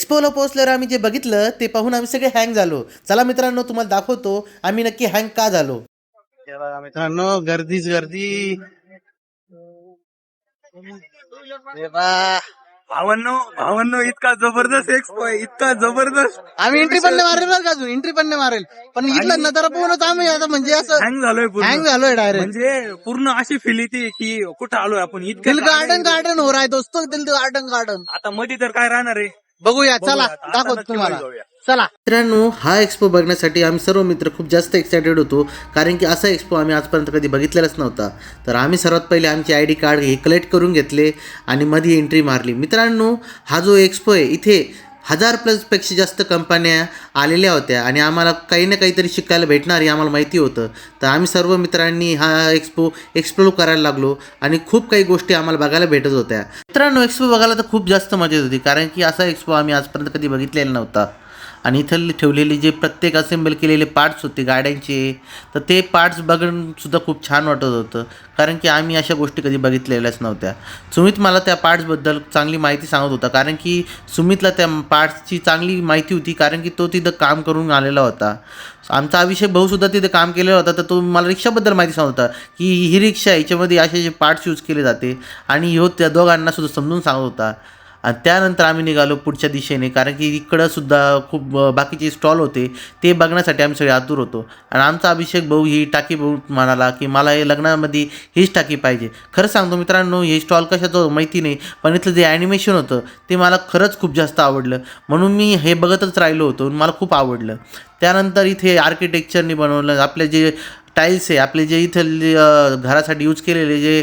एक्सपोला पोहोचल्यावर आम्ही जे बघितलं ते पाहून आम्ही सगळे हँग झालो. चला मित्रांनो, तुम्हाला दाखवतो आम्ही नक्की हँग का झालो. हे बघा मित्रांनो, गर्दीच गर्दी. हे बघा, भावांनो इतका जबरदस्त एक्सपो आहे, इतका जबरदस्त. आम्ही एंट्री पण नाही मारेल बरं का, अजून एंट्री पण नाही मारेल, पण इथलं नजारा पूर्णच आम्ही आता म्हणजे असं हँग झालोय पूर्ण. हँग झालोय डायरेक्ट. म्हणजे पूर्ण अशी फील येते की कुठं आलोय आपण. दिल गार्डन हो रहा है दोस्तों, दिल गार्डन. आता मध्ये तर काय राहणार आहे. बघूया, चला आता दाखवतो नक्की तुम्हाला. जाऊया. चला मित्रांनो, हा एक्सपो बघण्यासाठी आम्ही सर्व मित्र खूप जास्त एक्सायटेड होतो, कारण की असा एक्सपो आम्ही आजपर्यंत कधी बघितलेलाच नव्हता. तर आम्ही सर्वात पहिले आमचे ID कार्ड हे कलेक्ट करून घेतले आणि मध्ये एंट्री मारली. मित्रांनो, हा जो एक्सपो आहे इथे 1000+ जास्त कंपन्या आलेल्या होत्या आणि आम्हाला काही ना काहीतरी शिकायला भेटणार हे आम्हाला माहिती होतं. तर आम्ही सर्व मित्रांनी हा एक्सपो एक्सप्लोर करायला लागलो आणि खूप काही गोष्टी आम्हाला बघायला भेटत होत्या. मित्रांनो, एक्सपो बघायला तर खूप जास्त मजा येत होती, कारण की असा एक्सपो आम्ही आजपर्यंत कधी बघितलेला नव्हता. आणि इथं ठेवलेले जे प्रत्येक असेंबल केलेले पार्ट्स होते गाड्यांचे, तर ते पार्ट्स बघूनसुद्धा खूप छान वाटत होतं, कारण की आम्ही अशा गोष्टी कधी बघितलेल्याच नव्हत्या. सुमित मला त्या पार्ट्सबद्दल चांगली माहिती सांगत होता, कारण की सुमितला त्या पार्ट्सची चांगली माहिती होती, कारण की तो तिथं काम करून आलेला होता. आमचा अभिषेक भाऊसुद्धा तिथे काम केलेला होता, तर तो मला रिक्षाबद्दल माहिती सांगत होता की ही रिक्षा याच्यामध्ये असे पार्ट्स यूज केले जाते, आणि ह्यो त्या दोघांनासुद्धा समजून सांगत होता. आणि त्यानंतर आम्ही निघालो पुढच्या दिशेने, कारण की इकडंसुद्धा खूप बाकीचे स्टॉल होते, ते बघण्यासाठी आम्ही सगळे आतुर होतो. आणि आमचा अभिषेक भाऊ ही टाकी भाऊ म्हणाला की मला हे लग्नामध्ये हीच टाकी पाहिजे. खरं सांगतो मित्रांनो, हे स्टॉल कशाचं माहिती नाही, पण इथलं जे ॲनिमेशन होतं ते मला खरंच खूप जास्त आवडलं, म्हणून मी हे बघतच राहिलो होतो, मला खूप आवडलं. त्यानंतर इथे आर्किटेक्चरनी बनवलं आपले जे टाईल्स आहे, आपले जे इथले घरासाठी यूज केलेले जे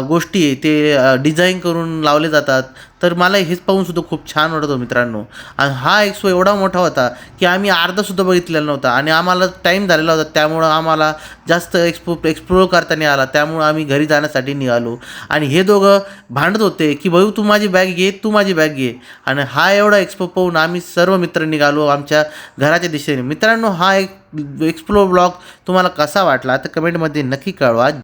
गोष्टी आहे ते डिझाईन करून लावले जातात. तर मला हेच पाहूनसुद्धा खूप छान वाटत होतं मित्रांनो. आणि हा एक्सपो एवढा मोठा होता की आम्ही अर्धासुद्धा बघितलेला नव्हता, आणि आम्हाला टाईम झालेला होता, त्यामुळं आम्हाला जास्त एक्सप्लोर करता नाही आला, त्यामुळं आम्ही घरी जाण्यासाठी निघालो. आणि हे दोघं भांडत होते की भाऊ तू माझी बॅग घे, तू माझी बॅग घे. आणि हा एवढा एक्सपो पाहून आम्ही सर्व मित्र निघालो आमच्या घराच्या दिशेने. मित्रांनो, हा एक एक्सप्लोर ब्लॉग तुम्हाला कसा वाटला तर कमेंटमध्ये नक्की कळवा.